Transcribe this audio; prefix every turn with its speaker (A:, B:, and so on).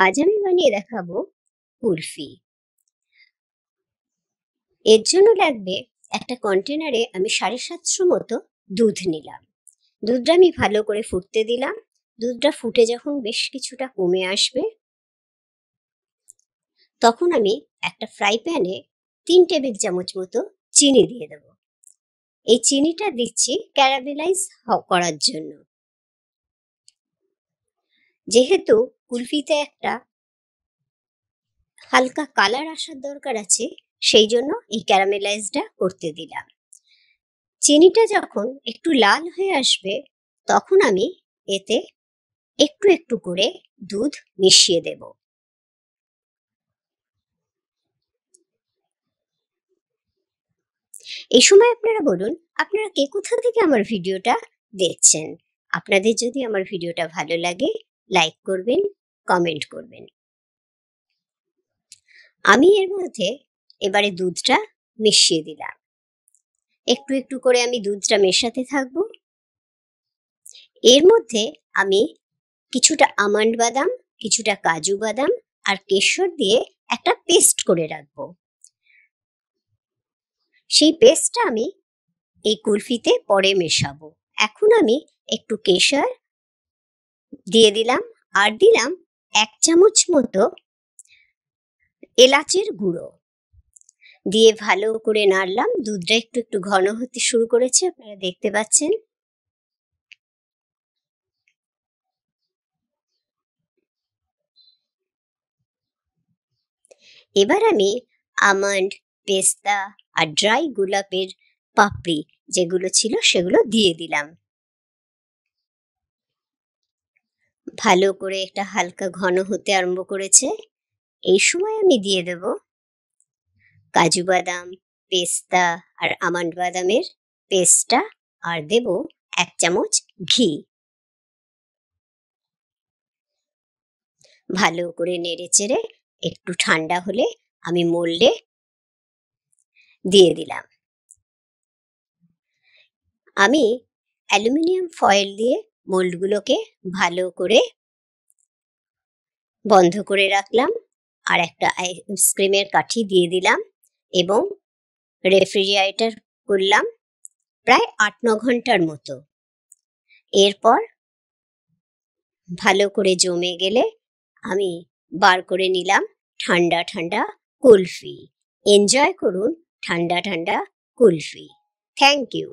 A: আজ আমি বানিয়ে দেখাবো কুলফি। এর জন্য লাগবে একটা কন্টেনারে আমি 750 মতো দুধ নিলাম। দুধটা আমি ভালো করে ফুটতে দিলাম। দুধটা ফুটে যখন বেশ কিছুটা কমে আসবে, তখন আমি একটা ফ্রাই প্যানে 3 টেবিল চামচ মতো চিনি দিয়ে দেব। এই চিনিটা দিচ্ছি ক্যারামেলাইজ করার জন্য। যেহেতু কুলফিতে একটা হালকা কালার আসার দরকার আছে, সেই জন্য এই ক্যারামেলাইজটা করতে দিলাম। চিনিটা যখন একটু লাল হয়ে আসবে, তখন আমি এতে একটু একটু করে দুধ মিশিয়ে দেব। এই সময় আপনারা বলুন, আপনারা কে কোথা থেকে আমার ভিডিওটা দেখছেন। আপনাদের যদি আমার ভিডিওটা ভালো লাগে, লাইক করবেন, কমেন্ট করবেন। আমি এর মধ্যে এবারে দুধটা মিশিয়ে দিলাম। একটু একটু করে আমি দুধটা মেশাতে থাকবো। এর মধ্যে আমি কিছুটা আমন্ড বাদাম, কিছুটা কাজু বাদাম আর কেশর দিয়ে একটা পেস্ট করে রাখবো। সেই পেস্টটা আমি এই কুলফিতে পরে মেশাবো। এখন আমি একটু কেশর দিয়ে দিলাম আর দিলাম 1 চামচ মতো এলাচের গুঁড়ো দিয়ে ভালো করে নাড়লাম। দুধটা একটু একটু ঘন হতে শুরু করেছে, আপনারা দেখতে পাচ্ছেন। এবার আমি আমন্ড, পেস্তা আর ড্রাই গোলাপের পাপড়ি যেগুলো ছিল সেগুলো দিয়ে দিলাম। ভালো করে একটা হালকা ঘন হতে আরম্ভ করেছে। এই সময় আমি দিয়ে দেব কাজু বাদাম, পেস্তা আর আমন্ড বাদামের পেস্টটা আর দেব 1 চামচ ঘি। ভালো করে নেড়ে চেড়ে একটু ঠান্ডা হলে আমি মোল্ডে দিয়ে দিলাম। আমি অ্যালুমিনিয়াম ফয়েল দিয়ে মোল্ডগুলোকে ভালো করে বন্ধ করে রাখলাম আর একটা আইসক্রিমের কাঠি দিয়ে দিলাম এবং রেফ্রিজারেটর করলাম প্রায় 8-9 ঘন্টার মতো। এরপর ভালো করে জমে গেলে আমি বার করে নিলাম ঠান্ডা ঠান্ডা কুলফি। এনজয় করুন ঠান্ডা ঠান্ডা কুলফি। Thank you.